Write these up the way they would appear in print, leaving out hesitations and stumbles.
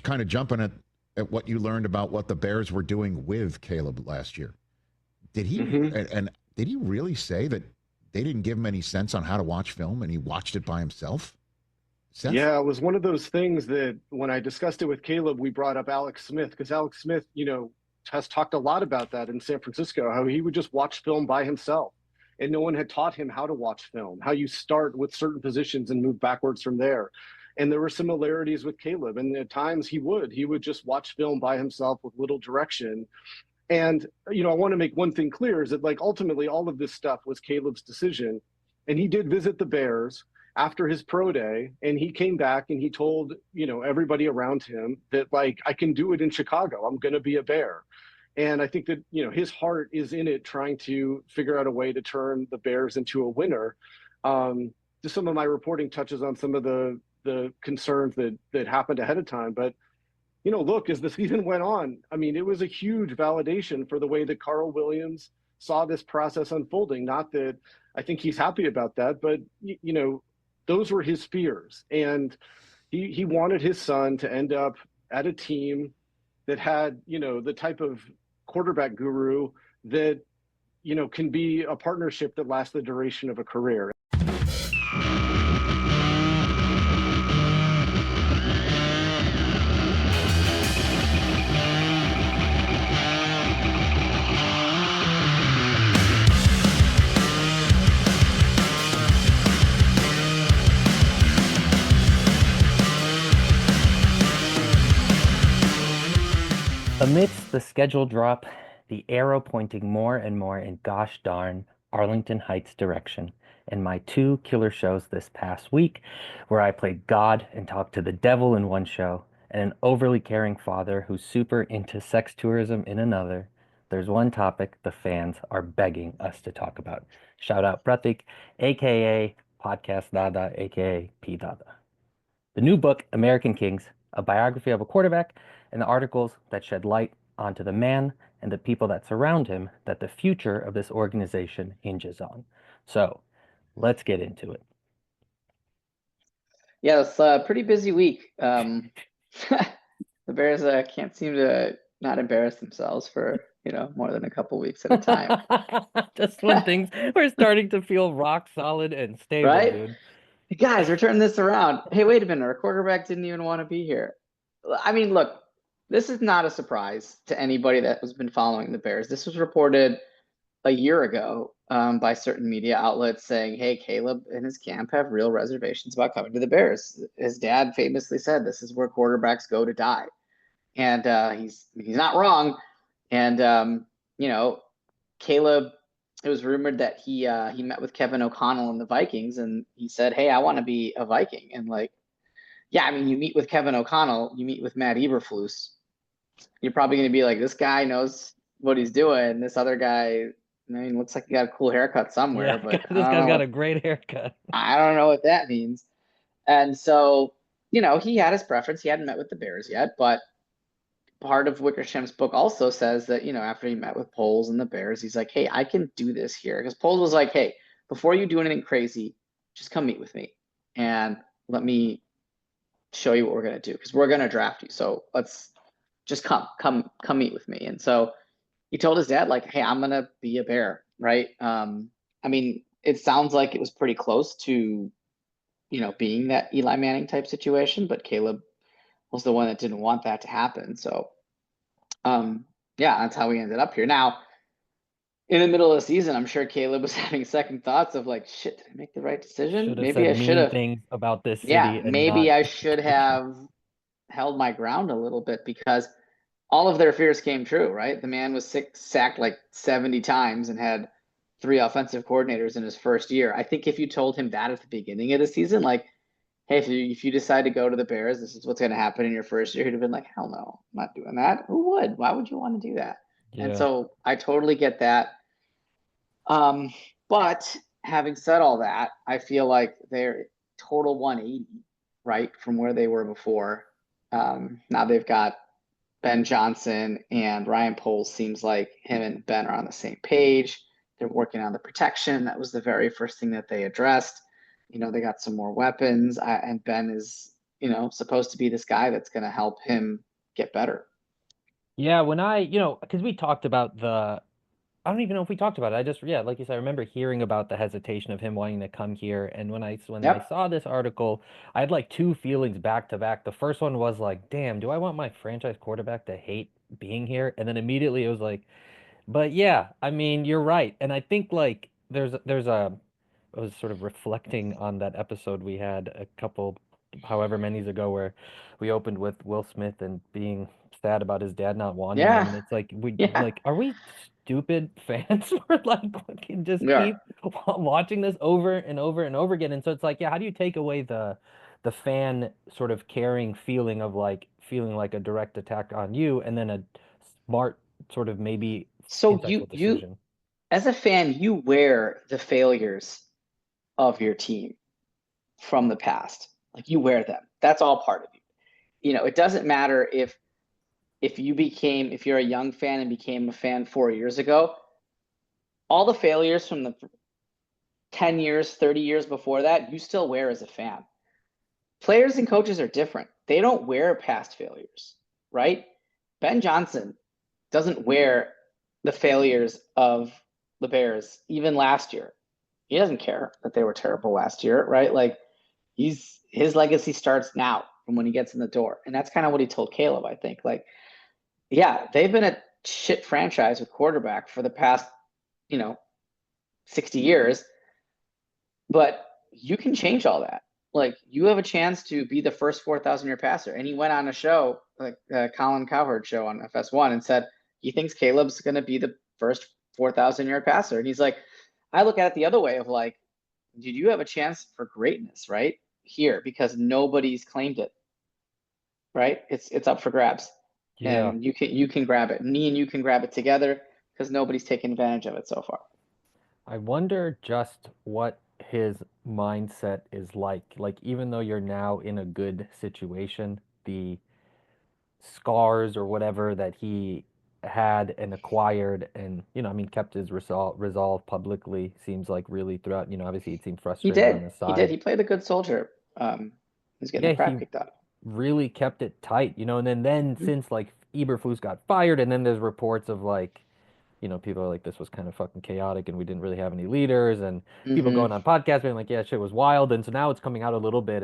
kind of jumping at what you learned about what the Bears were doing with Caleb last year. Did he and did he really say that they didn't give him any sense on how to watch film and he watched it by himself? Seth? Yeah, it was one of those things that when I discussed it with Caleb, we brought up Alex Smith because Alex Smith, has talked a lot about that in San Francisco, how he would just watch film by himself. And no one had taught him how to watch film, how you start with certain positions and move backwards from there. And there were similarities with Caleb. And at times he would just watch film by himself with little direction. And, I want to make one thing clear is that like ultimately all of this stuff was Caleb's decision. And he did visit the Bears after his pro day, and he came back and he told, everybody around him that like, I can do it in Chicago. I'm going to be a Bear. And I think that, his heart is in it, trying to figure out a way to turn the Bears into a winner. Just some of my reporting touches on some of the concerns that happened ahead of time. But, look, as the season went on, I mean, it was a huge validation for the way that Carl Williams saw this process unfolding. Not that I think he's happy about that, but, those were his fears. And he wanted his son to end up at a team that had, the type of quarterback guru that, can be a partnership that lasts the duration of a career. Amidst the schedule drop, the arrow pointing more and more in gosh darn Arlington Heights direction, and my two killer shows this past week, where I played God and talked to the devil in one show, and an overly caring father who's super into sex tourism in another, there's one topic the fans are begging us to talk about. Shout out Pratik, aka Podcast Dada, aka P Dada. The new book, American Kings, a biography of a quarterback, and the articles that shed light onto the man and the people that surround him that the future of this organization hinges on. So let's get into it. Yeah, it's a pretty busy week. The Bears can't seem to not embarrass themselves for, more than a couple weeks at a time. Just when things were starting to feel rock solid and stable, right? Dude. Hey guys, we're turning this around. Hey, wait a minute. Our quarterback didn't even want to be here. I mean, look, this is not a surprise to anybody that has been following the Bears. This was reported a year ago by certain media outlets saying, hey, Caleb and his camp have real reservations about coming to the Bears. His dad famously said this is where quarterbacks go to die. And he's not wrong. And, Caleb, it was rumored that he met with Kevin O'Connell and the Vikings, and he said, hey, I want to be a Viking. And like, yeah, I mean, you meet with Kevin O'Connell, you meet with Matt Eberflus, you're probably going to be like, this guy knows what he's doing. This other guy, I mean, looks like he got a cool haircut somewhere. Yeah, but this guy's got a great haircut. I don't know what that means. And so, he had his preference. He hadn't met with the Bears yet, but part of Wickersham's book also says that, after he met with Poles and the Bears, he's like, hey, I can do this here. Because Poles was like, hey, before you do anything crazy, just come meet with me and let me show you what we're going to do, because we're going to draft you. So let's just come meet with me. And so he told his dad, like, hey, I'm going to be a Bear. Right. I mean, it sounds like it was pretty close to, being that Eli Manning type situation, but Caleb was the one that didn't want that to happen. So, yeah, that's how we ended up here. Now, in the middle of the season, I'm sure Caleb was having second thoughts of like, shit, did I make the right decision? Maybe I should have things about this city. Yeah, maybe I should have held my ground a little bit, because all of their fears came true, right? The man was sacked like 70 times and had 3 offensive coordinators in his first year. I think if you told him that at the beginning of the season, like, hey, if you decide to go to the Bears, this is what's going to happen in your first year, he'd have been like, hell no, I'm not doing that. Who would? Why would you want to do that? Yeah. And so I totally get that. But having said all that, I feel like they're total 180, right, from where they were before. Now they've got Ben Johnson and Ryan Poles. Seems like him and Ben are on the same page. They're working on the protection. That was the very first thing that they addressed. They got some more weapons, and Ben is supposed to be this guy that's going to help him get better. Yeah, when because we talked about I don't even know if we talked about it. I just, yeah, like you said, I remember hearing about the hesitation of him wanting to come here. And when I Yep. saw this article, I had like two feelings back to back. The first one was like, damn, do I want my franchise quarterback to hate being here? And then immediately it was like, but yeah, I mean, you're right. And I think like I was sort of reflecting on that episode we had a couple, however many's ago, where we opened with Will Smith and being sad about his dad not wanting him. And Yeah. it's like, Yeah. are we stupid fans? We're like, we can just We are. keep watching this over and over and over again. And so it's like, yeah, how do you take away the fan sort of caring feeling of like feeling like a direct attack on you, and then a smart sort of maybe So insightful decision? as a fan, you wear the failures of your team from the past. Like, you wear them. That's all part of you. It doesn't matter if you're a young fan and became a fan 4 years ago, all the failures from the 10 years, 30 years before that, you still wear as a fan. Players and coaches are different. They don't wear past failures, right? Ben Johnson doesn't wear the failures of the Bears even last year. He doesn't care that they were terrible last year, right? Like, his legacy starts now from when he gets in the door. And that's kind of what he told Caleb, I think. Like, yeah, they've been a shit franchise with quarterback for the past, 60 years, but you can change all that. Like, you have a chance to be the first 4,000-yard passer. And he went on a show, like Colin Cowherd show on FS1, and said he thinks Caleb's going to be the first 4,000-yard passer. And he's like, I look at it the other way of like, dude, you have a chance for greatness right here because nobody's claimed it, right? It's up for grabs. Yeah. And you can grab it. Me and you can grab it together because nobody's taken advantage of it so far. I wonder just what his mindset is like. Like, even though you're now in a good situation, the scars or whatever that he had and acquired and, I mean, kept his resolve publicly seems like really throughout, obviously it seemed He frustrating on did. the He did. side. He played a good soldier. He's getting Yeah, the crap he kicked out. really kept it tight, and then since like Eberflus got fired, and then there's reports of like, people are like, this was kind of fucking chaotic and we didn't really have any leaders, and people Mm-hmm. going on podcasts being like, yeah, shit was wild. And so now it's coming out a little bit.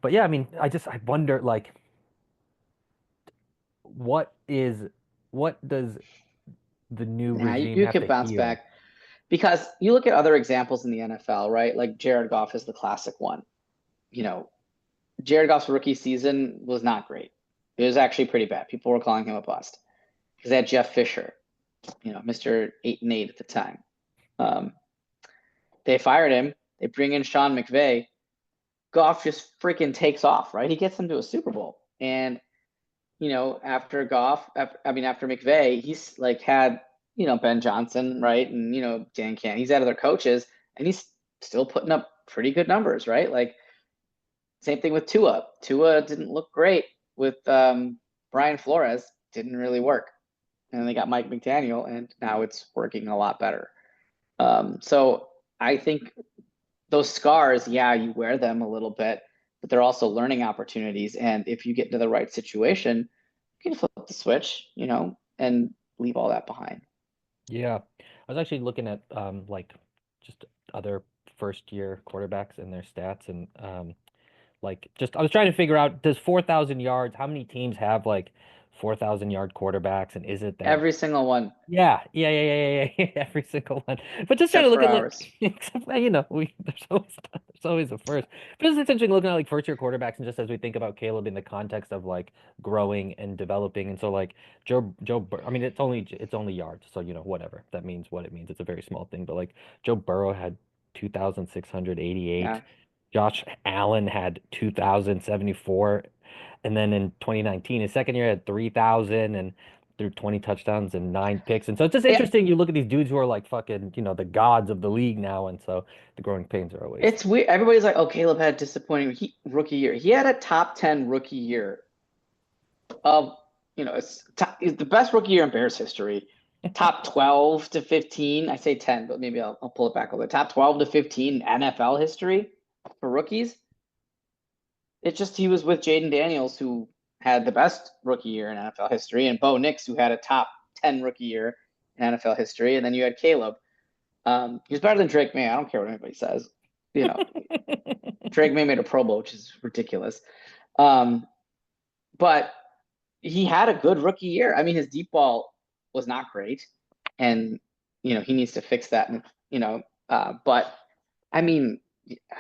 But yeah, I mean, I wonder, like, what does the new Nah, regime you have could to bounce heal? back because you look at other examples in the NFL, right? Like Jared Goff is the classic one. Jared Goff's rookie season was not great. It was actually pretty bad. People were calling him a bust because they had Jeff Fisher, Mr. 8-8 at the time. They fired him. They bring in Sean McVay. Goff just freaking takes off, right? He gets them to a Super Bowl. And, after McVay, he's like had, Ben Johnson, right? And, Dan Cannon, he's had other coaches and he's still putting up pretty good numbers, right? Like, same thing with Tua. Tua didn't look great with Brian Flores. Didn't really work. And they got Mike McDaniel, and now it's working a lot better. So I think those scars, yeah, you wear them a little bit, but they're also learning opportunities. And if you get into the right situation, you can flip the switch, and leave all that behind. Yeah, I was actually looking at like just other first year quarterbacks and their stats, and like, just I was trying to figure out, does 4,000 yards, how many teams have like 4,000-yard quarterbacks, and is it that? Every single one. Yeah. Every single one. But just trying Except to look for at, like, ours. except, there's always a first. But it's interesting looking at like first year quarterbacks, and just as we think about Caleb in the context of like growing and developing. And so like I mean, it's only yards, so whatever. That means what it means. It's a very small thing. But like Joe Burrow had 2,688. Yeah. Josh Allen had 2,074. And then in 2019, his second year, had 3,000 and threw 20 touchdowns and 9 picks. And so it's just Yeah. interesting. You look at these dudes who are like fucking, the gods of the league now. And so the growing pains are always. It's weird. Everybody's like, oh, Caleb had a disappointing rookie year. He had a top 10 rookie year of, it's the best rookie year in Bears history. Top 12 to 15. I say 10, but maybe I'll pull it back a little bit. Top 12 to 15 NFL history for rookies. It's just he was with Jaden Daniels, who had the best rookie year in NFL history, and Bo Nix, who had a top 10 rookie year in NFL history, and then you had Caleb. He's better than Drake May. I don't care what anybody says. You know, Drake May made a Pro Bowl, which is ridiculous. But he had a good rookie year. I mean, his deep ball was not great, and he needs to fix that. And but I mean,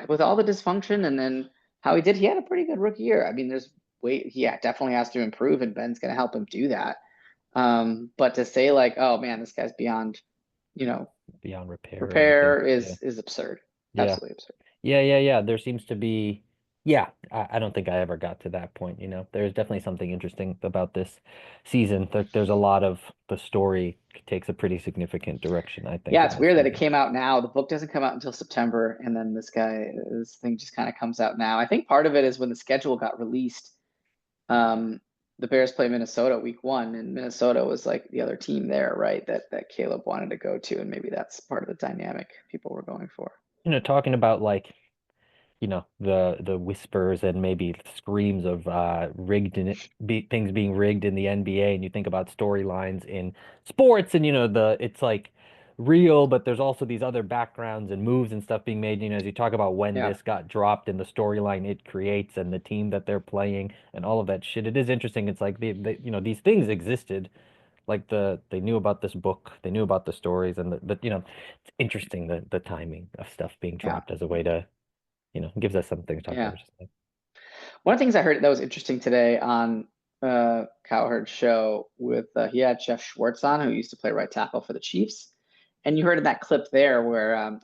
with all the dysfunction and then how he did, he had a pretty good rookie year. I mean, he definitely has to improve, and Ben's going to help him do that. But to say like, oh man, this guy's beyond beyond repair. Repair is absurd. Yeah. Absolutely absurd. Yeah. There seems to be, I don't think I ever got to that point. There's definitely something interesting about this season. There's a lot of the story takes a pretty significant direction, I think. Yeah, it's weird that it came out now. The book doesn't come out until September, and then this thing just kind of comes out now. I think part of it is when the schedule got released. The Bears play Minnesota week 1, and Minnesota was like the other team there, right? That Caleb wanted to go to, and maybe that's part of the dynamic people were going for. Talking about like, the whispers and maybe screams of things being rigged in the NBA, and you think about storylines in sports, and it's like real, but there's also these other backgrounds and moves and stuff being made. As you talk about when this got dropped and the storyline it creates and the team that they're playing and all of that shit, it is interesting. It's like these things existed. Like they knew about this book, they knew about the stories, and it's interesting the timing of stuff being dropped as a way to, gives us something to talk about. One of the things I heard that was interesting today on Cowherd's show with he had Jeff Schwartz on, who used to play right tackle for the Chiefs, and you heard in that clip there where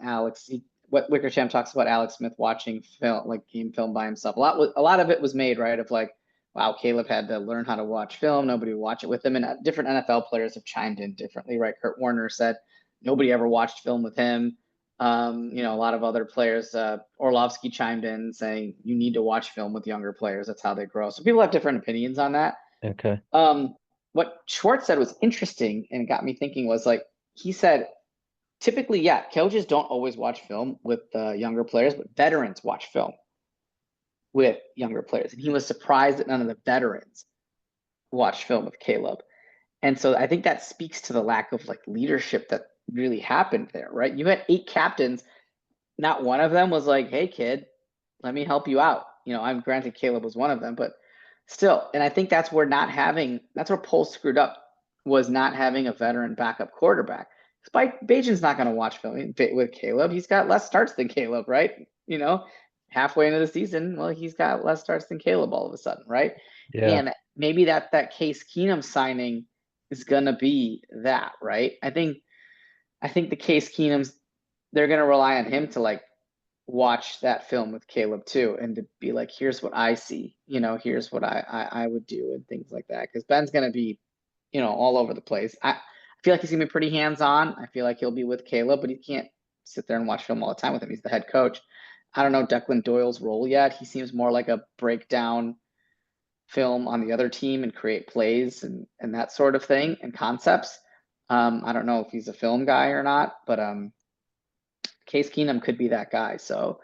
what Wickersham talks about Alex Smith watching film, like game film by himself. A lot of it was made right of like, wow, Caleb had to learn how to watch film. Nobody would watch it with him, and different NFL players have chimed in differently, right? Kurt Warner said nobody ever watched film with him. A lot of other players, Orlovsky chimed in saying you need to watch film with younger players. That's how they grow. So people have different opinions on that. Okay. What Schwartz said was interesting and got me thinking was like, he said, typically, coaches don't always watch film with younger players, but veterans watch film with younger players. And he was surprised that none of the veterans watched film with Caleb. And so I think that speaks to the lack of like leadership that really happened there, right? You had 8 captains. Not one of them was like, hey kid, let me help you out. I'm granted Caleb was one of them, but still. And I think that's where Poles screwed up, was not having a veteran backup quarterback. Spike Bajan's not going to watch film with Caleb. He's got less starts than Caleb, right? Halfway into the season, well, he's got less starts than Caleb all of a sudden, right? Yeah. And maybe that Case Keenum signing is going to be that, right? I think the Case Keenums, they're going to rely on him to like watch that film with Caleb too, and to be like, here's what I see, here's what I would do, and things like that. Because Ben's going to be, all over the place. I feel like he's going to be pretty hands-on. I feel like he'll be with Caleb, but he can't sit there and watch film all the time with him. He's the head coach. I don't know Declan Doyle's role yet. He seems more like a breakdown film on the other team and create plays and that sort of thing and concepts. I don't know if he's a film guy or not, but Case Keenum could be that guy. So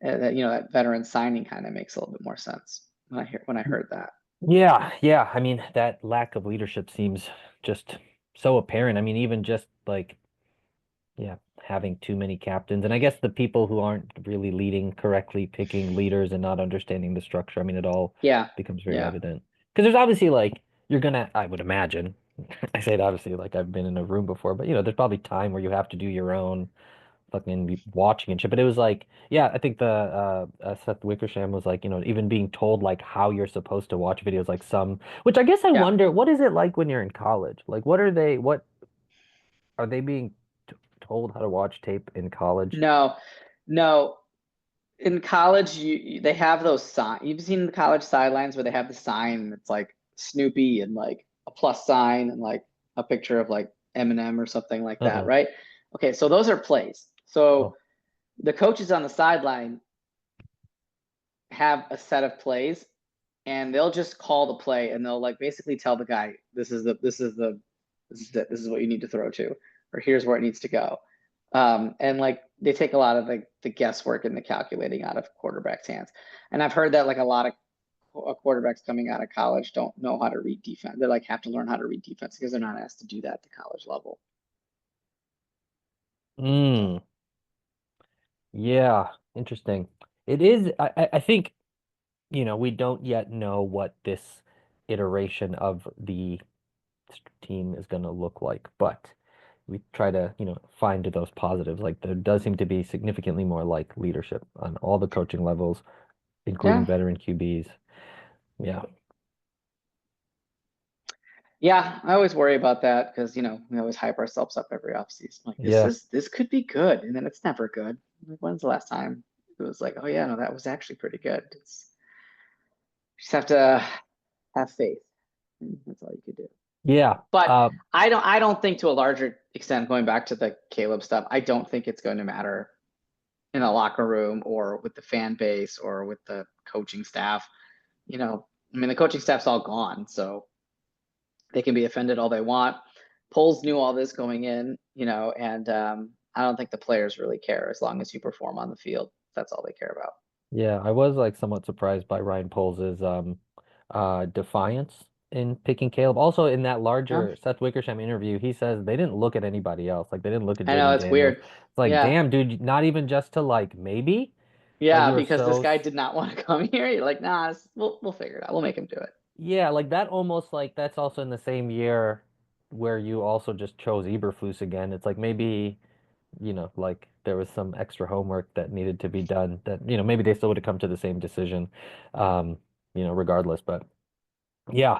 that veteran signing kind of makes a little bit more sense when I heard that. Yeah. I mean, that lack of leadership seems just so apparent. I mean, even just like, having too many captains, and I guess the people who aren't really leading correctly, picking leaders and not understanding the structure. I mean, it all becomes very evident. Because there's obviously like, I would imagine, I say it obviously like I've been in a room before, but there's probably time where you have to do your own fucking watching and shit. But it was like, I think the Seth Wickersham was like, even being told like how you're supposed to watch videos, like which I guess I wonder, what is it like when you're in college? Like, what are they being told how to watch tape in college? No. In college, they have those signs. You've seen the college sidelines where they have the sign that's like Snoopy and like a plus sign and like a picture of like Eminem or something like that, right? Okay, so those are plays. So the coaches on the sideline have a set of plays, and they'll just call the play, and they'll like basically tell the guy, this is what you need to throw to, or here's where it needs to go. And like they take a lot of the guesswork and the calculating out of quarterbacks' hands. And I've heard that like a lot of quarterbacks coming out of college don't know how to read defense. They like have to learn how to read defense because they're not asked to do that at the college level. Mm, yeah, interesting. It is. I think, we don't yet know what this iteration of the team is going to look like, but we try to, find those positives. Like there does seem to be significantly more like leadership on all the coaching levels, including Yeah. veteran QBs. Yeah. Yeah, I always worry about that because we always hype ourselves up every offseason. Like Yeah. this could be good, and then it's never good. Like, when's the last time it was like, oh yeah, no, that was actually pretty good. It's just have to have faith. That's all you could do. Yeah. But I don't think to a larger extent, going back to the Caleb stuff, I don't think it's going to matter in a locker room or with the fan base or with the coaching staff. I mean, the coaching staff's all gone, so they can be offended all they want. Poles knew all this going in, and I don't think the players really care as long as you perform on the field. That's all they care about. Yeah, I was like somewhat surprised by Ryan Poles' defiance in picking Caleb. Also, in that Yeah. larger Seth Wickersham interview, he says they didn't look at anybody else. Like they didn't look at I know Jaden it's Daniels. weird. It's like, Yeah. damn, dude, not even just to like maybe? Like Yeah, you were because this so guy did not want to come here. You're like, nah, we'll figure it out. We'll make him do it. yeah, like that almost like that's also in the same year where you also just chose Eberflus again. It's like maybe, like there was some extra homework that needed to be done that, maybe they still would have come to the same decision, regardless. But yeah.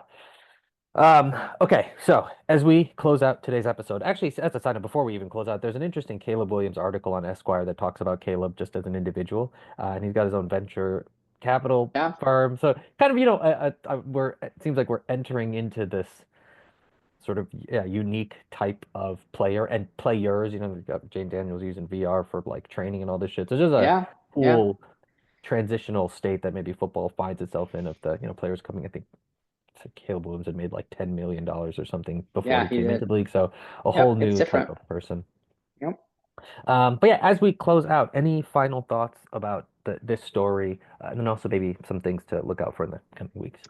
Okay, so as we close out today's episode, actually, as a side note, before we even close out, there's an interesting Caleb Williams article on Esquire that talks about Caleb just as an individual, and he's got his own venture capital Yeah. firm. So kind of, it seems like we're entering into this sort of unique type of player and players. We've got Jane Daniels using VR for like training and all this shit. So it's just a Yeah. cool transitional state that maybe football finds itself in of the players coming. I think Caleb Williams had made like $10 million or something before Yeah, he he came into did. the league. So a whole Yep, it's new type different. of person. Yep. But yeah, as we close out, any final thoughts about this story, and then also maybe some things to look out for in the coming weeks?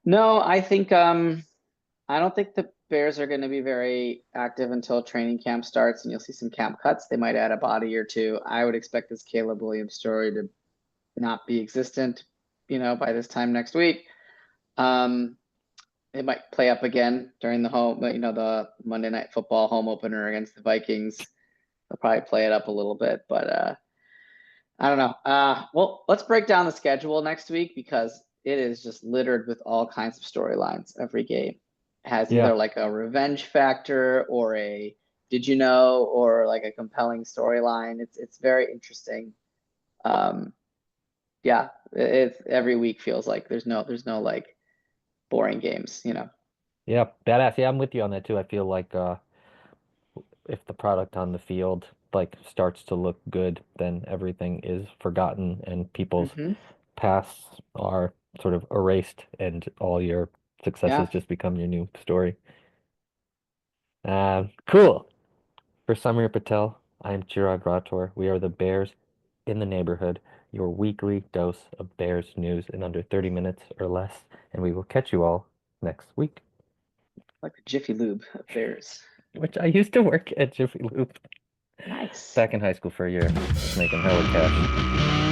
No, I think I don't think the Bears are going to be very active until training camp starts, and you'll see some camp cuts. They might add a body or two. I would expect this Caleb Williams story to not be existent, by this time next week. It might play up again during the Monday Night Football home opener against the Vikings. They'll probably play it up a little bit, but I don't know. Well, let's break down the schedule next week because it is just littered with all kinds of storylines. Every game has either like a revenge factor or a did you know or like a compelling storyline. It's very interesting. Yeah, it's every week feels like there's no like boring games. Yeah, badass. Yeah, I'm with you on that too. I feel like if the product on the field like starts to look good, then everything is forgotten and people's pasts are sort of erased and all your successes just become your new story. Cool. For Samir Patel, I am Chirag Rathod. We are the Bears in the Neighborhood, your weekly dose of Bears news in under 30 minutes or less, and we will catch you all next week. Like the Jiffy Lube of Bears. Which I used to work at Jiffy Lube. Nice. Back in high school for a year, just making hella cash.